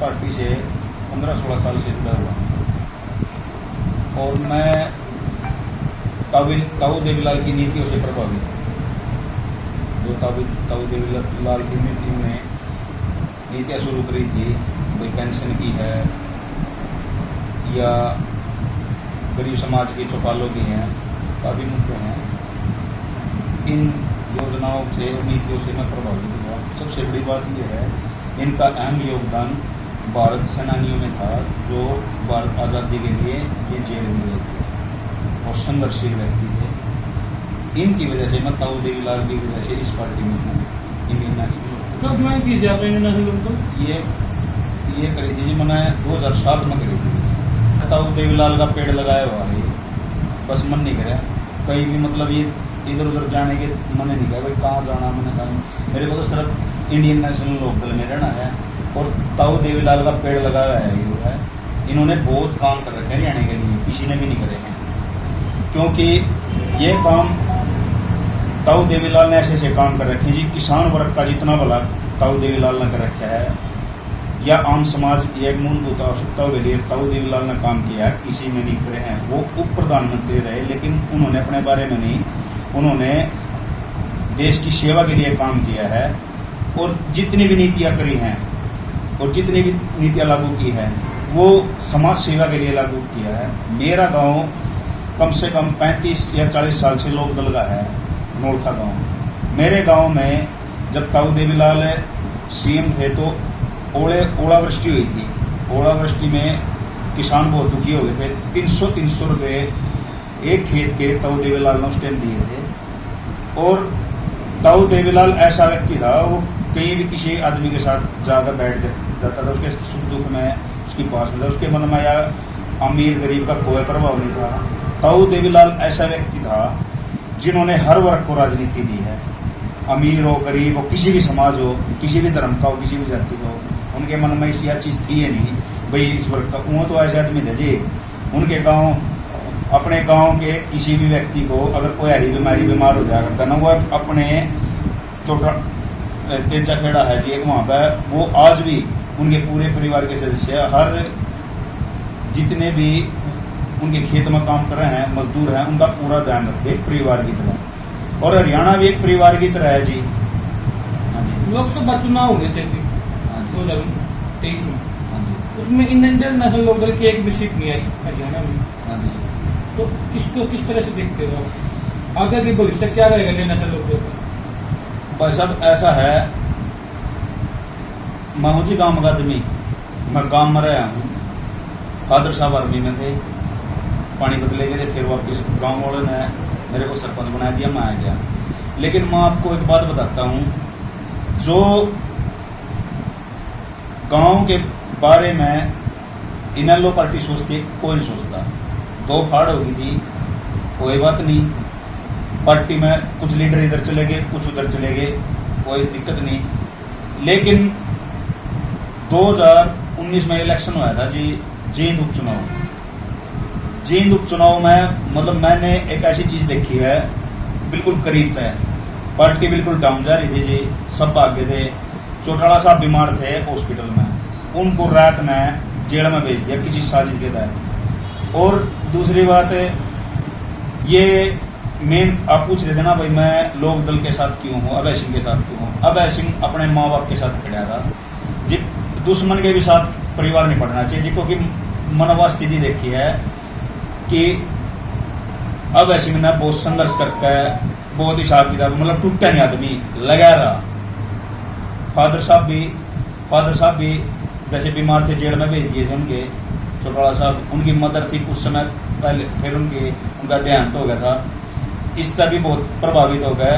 Party से 15-16 साल से जुड़ा हुआ हूँ और मैं ताऊ देवीलाल की नीतियों से प्रभावित हूँ। जो ताऊ देवीलाल की नीतियों ने नीतियाँ शुरू करी थी, कोई पेंशन की है या गरीब समाज की चौपालों की हैं, काफ़ी मुद्दे हैं। इन योजनाओं से नीतियों से मैं प्रभावित हुआ। सबसे बड़ी बात यह है, इनका अहम योगदान भारत सेनानियों में था, जो भारत आज़ादी के लिए ये जेल में गए थे और संघर्षशील व्यक्ति थे। इनकी वजह से मैं ताऊ देवीलाल की वजह से इस पार्टी में हूँ, इंडियन नेशनल। कब ज्वाइन की थी आपने इंडियन नेशनल लोकदल? ये करी थी जी, मैंने 2007 में करी थी। ताऊ देवीलाल का पेड़ लगाया हुआ है, बस मन नहीं करे कहीं भी, मतलब ये इधर उधर जाने के मन नहीं करे भाई कहाँ जाना। मैंने कहा मेरे को तो सिर्फ इंडियन नेशनल लोकदल में रहना है और ताऊ देवीलाल का पेड़ लगाया है ये है। इन्होंने बहुत काम कर रखे हैं हरियाणा के लिए, किसी ने भी नहीं करे हैं, क्योंकि ये काम ताऊ देवीलाल ने ऐसे काम कर रखे हैं जी। किसान वर्ग का जितना भला ताऊ देवीलाल ने कर रखा है, या आम समाज या मूलभूत आवश्यकताओं के लिए ताऊ देवीलाल ने काम किया है, किसी ने नहीं करे हैं। वो उप प्रधानमंत्री रहे, लेकिन उन्होंने अपने बारे में नहीं, उन्होंने देश की सेवा के लिए काम किया है और जितनी भी नीतियाँ करी हैं और जितनी भी नीतियाँ लागू की है वो समाज सेवा के लिए लागू किया है। मेरा गांव कम से कम 35 या 40 साल से लोकदल का है, नोरथा गांव। मेरे गांव में जब ताऊ देवीलाल सीएम थे तो ओलावृष्टि हुई थी। ओलावृष्टि में किसान बहुत दुखी हो गए थे। 300 रुपये एक खेत के ताऊ देवीलाल ने उस टाइम दिए थे। और ताऊ देवीलाल ऐसा व्यक्ति था, वो कहीं भी किसी आदमी के साथ जाकर बैठ जाता था, उसके सुख दुख में उसकी पास था, उसके मन में या अमीर गरीब का कोई प्रभाव नहीं था। ताऊ देवीलाल ऐसा व्यक्ति था जिन्होंने हर वर्ग को राजनीति दी है, अमीर हो गरीब हो, किसी भी समाज हो, किसी भी धर्म का हो, किसी भी जाति का हो। उनके मन में यह चीज़ थी ही नहीं भाई इस वर्ग का। वो तो ऐसे आदमी थे जी, उनके गाँव, अपने गांव के किसी भी व्यक्ति को अगर कोई हरी बीमारी बीमार हो जाया करता ना, वो अपने छोटा तेजा खेड़ा है जी एक वहाँ पर, वो आज भी उनके पूरे परिवार के सदस्य हर जितने भी उनके खेत में काम कर रहे हैं मजदूर हैं, उनका पूरा ध्यान रखते परिवार की तरह। और हरियाणा भी एक परिवार की तरह है जी। हाँ जी। लोकसभा चुनाव हुए थे 2023 में, उसमें इंडियन नेशनल लोकदल की एक भी सीट नहीं आई हरियाणा में। हाँ जी। तो इसको किस तरह से देखते हो, आगे की भविष्य क्या रहेगा इंडियन नेशनल लोकदल का? भाई साहब ऐसा है, मैं हूँ जी गाँव का आदमी, मैं गाँव में रहा हूँ। फादर साहब आर्मी में थे, पानीपत ले गए थे, फिर वापस गाँव वालों ने मेरे को सरपंच बना दिया, मैं आ गया। लेकिन मैं आपको एक बात बताता हूँ, जो गाँव के बारे में इनेलो पार्टी सोचती है, कोई नहीं सोचता। 2 फाड़ हो गई थी, कोई बात नहीं, पार्टी में कुछ लीडर इधर चले गए, कुछ उधर चले गए, कोई दिक्कत नहीं। लेकिन 2019 में इलेक्शन हुआ था जी, जींद उपचुनाव। जींद उपचुनाव में मतलब मैंने एक ऐसी चीज देखी है, बिल्कुल करीब था, पार्टी बिल्कुल डाउन जा रही थी जी, सब भाग गए थे। चौटाला साहब बीमार थे हॉस्पिटल में, उनको रात में जेल में भेज दिया किसी साजिश के तहत। और दूसरी बात है, ये मेन आप पूछ रहे थे ना भाई मैं लोकदल के साथ क्यों हूँ, अभय सिंह के साथ क्यों हूँ। अभय सिंह अपने माँ बाप के साथ खड़ा था जी, दुश्मन के भी साथ परिवार नहीं पड़ना चाहिए जी, क्योंकि मनवा स्थिति देखी है कि अभय सिंह ने बहुत संघर्ष करके बहुत हिसाब किताब, मतलब टूटा नहीं आदमी, लगा रहा। फादर साहब भी जैसे बीमार थे, जेल में भेज दिए थे उनके, चौटाला साहब, उनकी मदर थी कुछ समय पहले, फिर उनका देहांत हो गया था। इस तरह भी बहुत प्रभावित हो गया,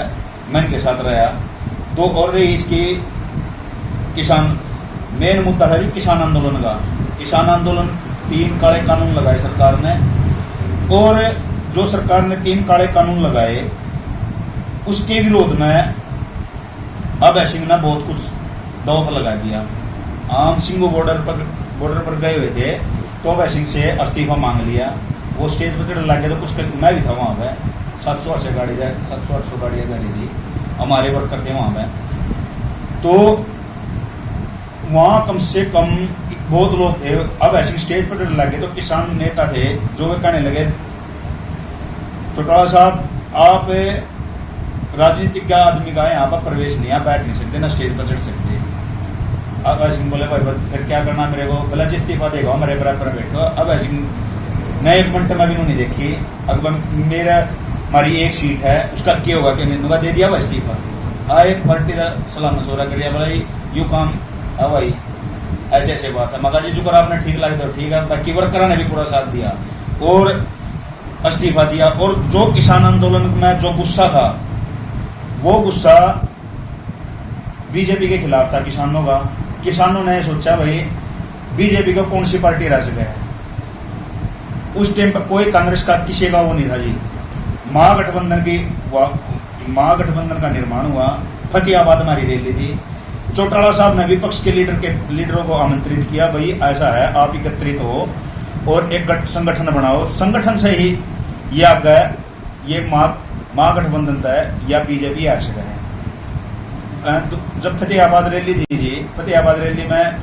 मैं इनके साथ रहा। 2 और रही इसकी किसान, मेन मुद्दा था जी किसान आंदोलन का। किसान आंदोलन 3 काले कानून लगाए सरकार ने, और जो सरकार ने 3 काले कानून लगाए उसके विरोध में अभय सिंह ने बहुत कुछ दांव पर लगा दिया। आम सिंह बॉर्डर पर गए हुए थे तो अभय सिंह से इस्तीफा मांग लिया। वो स्टेज पर चढ़ने लग गया तो कुछ मैं भी था वहाँ पे, 700-800 गाड़ियाँ जा रही थी, हमारे वर्कर थे वहाँ पे। तो वहाँ कम से कम बहुत लोग थे। अब ऐसे स्टेज पर लगे तो किसान नेता थे जो वे कहने लगे, चौटाला साहब आप राजनीतिक का आदमी का यहाँ पर प्रवेश नहीं, आप बैठ नहीं सकते, ना स्टेज पर चढ़ सकते। अब ऐसे बोले भाई फिर क्या करना मेरे को, बोला जी इस्तीफा देगा मेरे बराबर बैठो। अब ऐसे मैं 1 मिनट में भी नहीं देखी। अब मेरा हमारी एक सीट है उसका क्या होगा कि नहीं दे दिया हुआ इस्तीफा। आए पार्टी का सलाह मशवरा करिए, बोला यू काम है भाई ऐसे ऐसे बात है, मगर जी जो कर आपने ठीक लगे तो ठीक है। बाकी वर्करा ने भी पूरा साथ दिया और इस्तीफा दिया। और जो किसान आंदोलन में जो गुस्सा था वो गुस्सा बीजेपी के खिलाफ था किसानों का। किसानों ने सोचा भाई बीजेपी को कौन सी पार्टी रह सके है। उस टाइम पर कोई कांग्रेस का किसी का वो नहीं था जी। महागठबंधन का निर्माण हुआ, फतेहाबाद हमारी रैली थी। चौटाला साहब ने विपक्ष के लीडरों को आमंत्रित किया, भाई ऐसा है आप एकत्रित हो और एक संगठन बनाओ, संगठन से ही ये आगे ये महागठबंधन तय या बीजेपी आ सके है। जब फतेहाबाद रैली थी जी, फतेहाबाद रैली में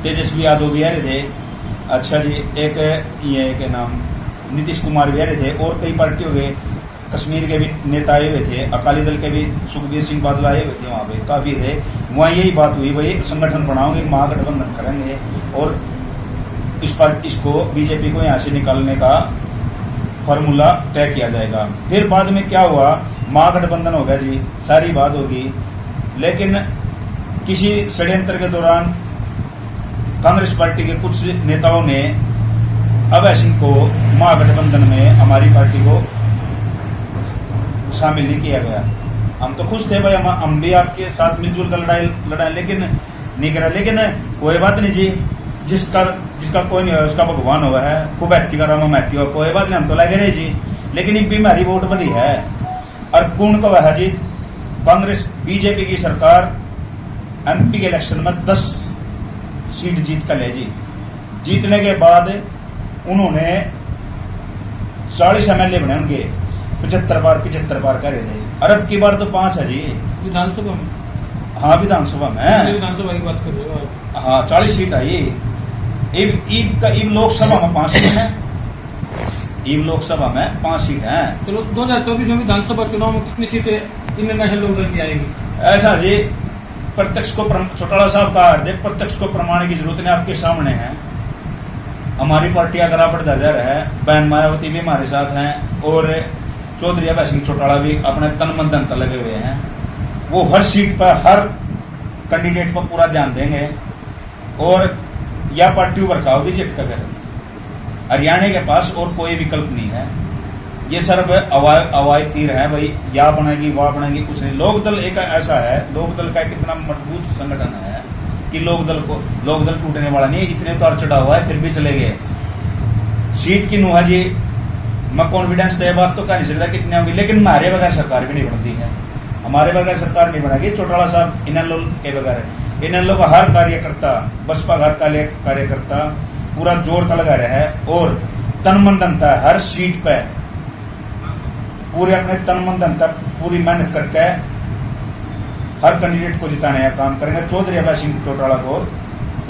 तेजस्वी यादव भी आ रहे थे, अच्छा जी एक ये के नाम नीतीश कुमार भी आ रहे थे और कई पार्टियों के कश्मीर के भी नेता आए हुए थे, अकाली दल के भी सुखबीर सिंह बादल आए हुए थे, वहाँ पे काफी थे। वहाँ यही बात हुई भाई संगठन बनाओगे, महागठबंधन करेंगे और इसको बीजेपी को यहाँ से निकालने का फॉर्मूला तय किया जाएगा। फिर बाद में क्या हुआ, महागठबंधन हो गया जी, सारी बात होगी। लेकिन किसी षड्यंत्र के दौरान कांग्रेस पार्टी के कुछ नेताओं ने अभय सिंह को महागठबंधन में हमारी पार्टी को शामिल नहीं किया गया। हम तो खुश थे भाई, हम भी आपके साथ मिलजुल कर लड़ाई लेकिन नहीं करा। लेकिन कोई बात नहीं जी, जिसका कोई नहीं है उसका भगवान हुआ है, खूब ऐती का रामा महती हो, कोई बात नहीं, हम तो लगे रहे जी। लेकिन ये बीमारी वोट बड़ी है और पूर्ण का है जी। कांग्रेस बीजेपी की सरकार एमपी के इलेक्शन में 10 सीट जीत कर ले जी। जीतने के बाद उन्होंने 40 MLA बने, उनके 75 बार कर रहे थे। अरब की बार तो 5 है जी विधानसभा में। हाँ विधानसभा में, विधानसभा की बात कर रहे हो आप। हाँ 40 सीट आई। लोकसभा में 5 सीट है, लोकसभा में 5 सीट है। चलो 2024 में विधानसभा चुनाव में कितनी सीटें इंडियन नेशनल लोकदल की आएगी? ऐसा जी प्रत्यक्ष को चौटाला साहब का हार्दिक प्रत्यक्ष को प्रमाण की जरूरत नहीं, आपके सामने है। हमारी पार्टी अगर आप दर्जर है, बहन मायावती भी हमारे साथ हैं और चौधरी अभय सिंह चौटाला भी अपने तन मन धन लगे हुए हैं। वो हर सीट पर हर कैंडिडेट पर पूरा ध्यान देंगे और यह पार्टी उभर होगी झटका कर। हरियाणा के पास और कोई विकल्प नहीं है, ये सर्व हवाई तीर है भाई, या बनेगी वह बनेगी, कुछ नहीं। लोकदल एक ऐसा है, लोकदल का कितना मजबूत संगठन है कि लोकदल टूटने वाला नहीं। इतने उतार चढ़ाव हुआ है फिर भी चले गए। सीट की नुहा जी मैं कॉन्फिडेंस तो ये बात तो कह नहीं सकता कितने होंगी, लेकिन हमारे बगैर सरकार भी नहीं बनती है। हमारे बगैर सरकार नहीं बनेगी। चौटाला साहब इन लोग के बगैर, इन लोग का हर कार्यकर्ता, बसपा का हर कार्यकर्ता पूरा जोर का लगा रहा है और तन मन धन हर सीट पे पूरे अपने तन मन धन पूरी मेहनत करके हर कैंडिडेट को जिताने का काम करेंगे। चौधरी अभय सिंह चौटाला को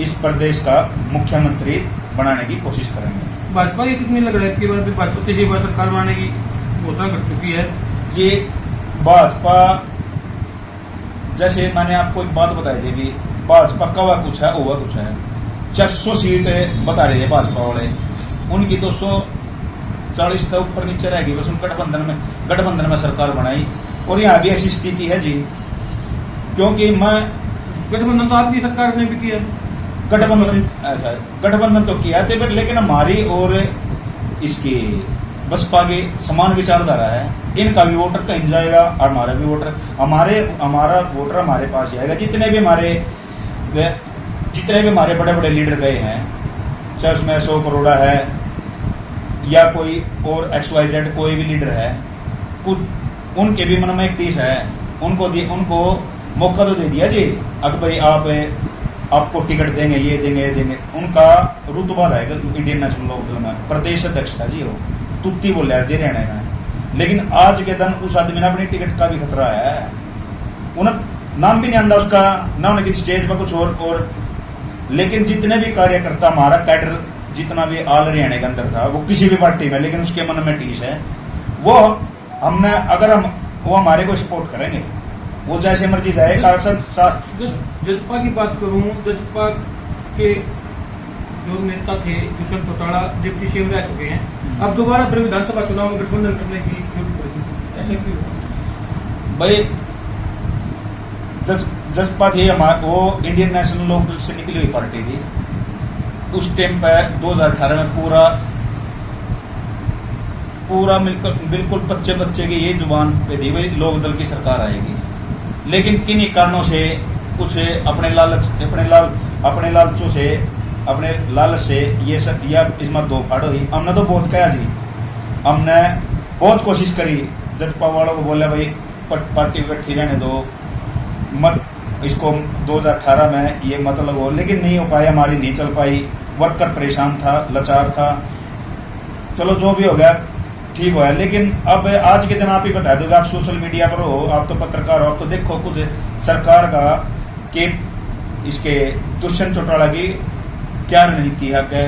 इस प्रदेश का मुख्यमंत्री बनाने की कोशिश करेंगे। भाजपा की कितनी लग रहा है कि भाजपा तीसरी बार सरकार बनाने की घोषणा कर चुकी है जी। भाजपा जैसे मैंने आपको एक बात बताई थी भी, भाजपा का हुआ कुछ है, हुआ कुछ है। 400 सीट बता रहे थे भाजपा वाले, उनकी 240 तक ऊपर नीचे रहेगी बस। उन गठबंधन में सरकार बनाई और यहाँ भी ऐसी स्थिति है जी, क्योंकि मैं गठबंधन तो आपकी सरकार ने भी किया, गठबंधन तो किया थे, लेकिन हमारी और इसकी बसपा की समान विचारधारा है। इनका भी वोटर कहीं जाएगा और हमारा भी वोटर हमारा वोटर हमारे पास जाएगा। जितने भी हमारे बड़े बड़े लीडर गए हैं, चाहे उसमें 100 करोड़ है या कोई और XYZ कोई भी लीडर है, कुछ उनके भी मन में एक टीस है। उनको मौका तो दे दिया जी, अब भाई आपको टिकट देंगे, ये देंगे। उनका रुतबा है इंडियन नेशनल लोकदल में प्रदेश अध्यक्ष था जी, वो तुत्ती बोल रहे हरियाणा में। लेकिन आज के दिन उस आदमी ने अपनी टिकट का भी खतरा है। उन्हें नाम भी नहीं आता उसका, ना उन्हें स्टेज पर कुछ और लेकिन जितने भी कार्यकर्ता हमारा कैडर जितना भी ऑल हरियाणा के अंदर था, वो किसी भी पार्टी में, लेकिन उसके मन में टीस है, वो हमने अगर हम वो हमारे को सपोर्ट करेंगे, वो जैसे मर्जी जाए। जसपा की बात करूं, जसपा के जो नेता थे दुष्यंत चौटाला डिप्टी सीएम रह चुके हैं, अब दोबारा फिर विधानसभा चुनाव में गठबंधन करने की जरूरत पड़ेगी, ऐसा क्यों? भाई जसपा थी वो इंडियन नेशनल लोकदल से निकली हुई पार्टी थी। उस टाइम पर 2018 में पूरा मिलकर बिल्कुल बच्चे की ये जुबान पे थी भाई लोकदल की सरकार आएगी, लेकिन किन्हीं कारणों से कुछ अपने लालचों से अपने लालच से ये सब या इसमें दो फाड़ हुई। हमने तो बहुत कहा जी, हमने बहुत कोशिश करी, जसपा वालों को बोला भाई पार्टी इकट्ठी रहने दो, मत इसको 2018 में ये मत लगो, लेकिन नहीं हो पाया, हमारी नहीं चल पाई। वर्कर परेशान था, लाचार था, चलो जो भी हो गया ठीक हो, लेकिन अब आज के दिन आप ही बता दोगे, आप सोशल मीडिया पर हो, आप तो पत्रकार हो, आप तो देखो कुछ सरकार का के इसके दुष्यंत चौटाला की क्या रणनीति है,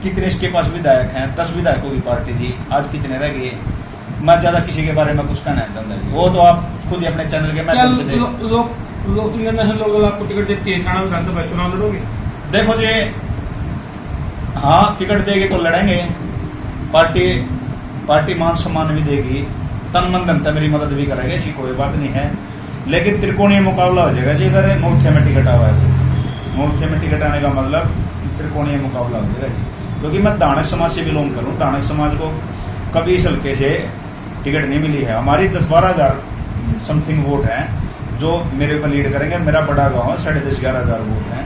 कितने इसके पास विधायक हैं, 10 विधायकों की पार्टी थी, आज कितने रह गए। मैं ज्यादा किसी के बारे में कुछ कहना नहीं चाहता, वो तो आप खुद ही अपने चैनल के माध्यम से लोग आपको टिकट देते हैं, साना विधानसभा चुनाव लड़ोगे? देखो जी, हाँ टिकट देगी तो लड़ेंगे, पार्टी मान सम्मान भी देगी, तन मन धन तक मेरी मदद भी करेगी, ऐसी कोई बात नहीं है, लेकिन त्रिकोणीय मुकाबला हो जाएगा जी। अगर मोर्चे में टिकट आवा है तो मोर्चे में टिकट आने का मतलब त्रिकोणीय मुकाबला हो जाएगा जी, क्योंकि मैं दानक समाज से बिलोंग करूँ, दानक समाज को कभी इस हल्के से टिकट नहीं मिली है। हमारी 10-12 हज़ार समथिंग वोट हैं जो मेरे पर लीड करेंगे, मेरा बड़ा गाँव है, 10,500-11 हज़ार वोट हैं,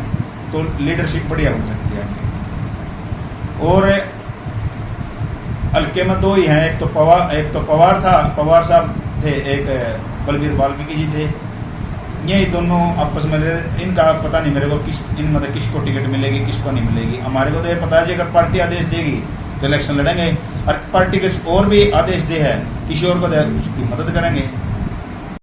तो लीडरशिप बढ़िया बन सकती है। और हल्के में दो ही हैं, एक तो पवार था, पवार साहब थे, एक बलबीर वाल्मीकि जी थे, यही दोनों आपस में इनका पता नहीं मेरे को मतलब किसको टिकट मिलेगी किसको नहीं मिलेगी। हमारे को तो ये पता है कि अगर पार्टी आदेश देगी तो इलेक्शन लड़ेंगे, और पार्टी के और भी आदेश दे है किसी और को दे उसकी मदद करेंगे।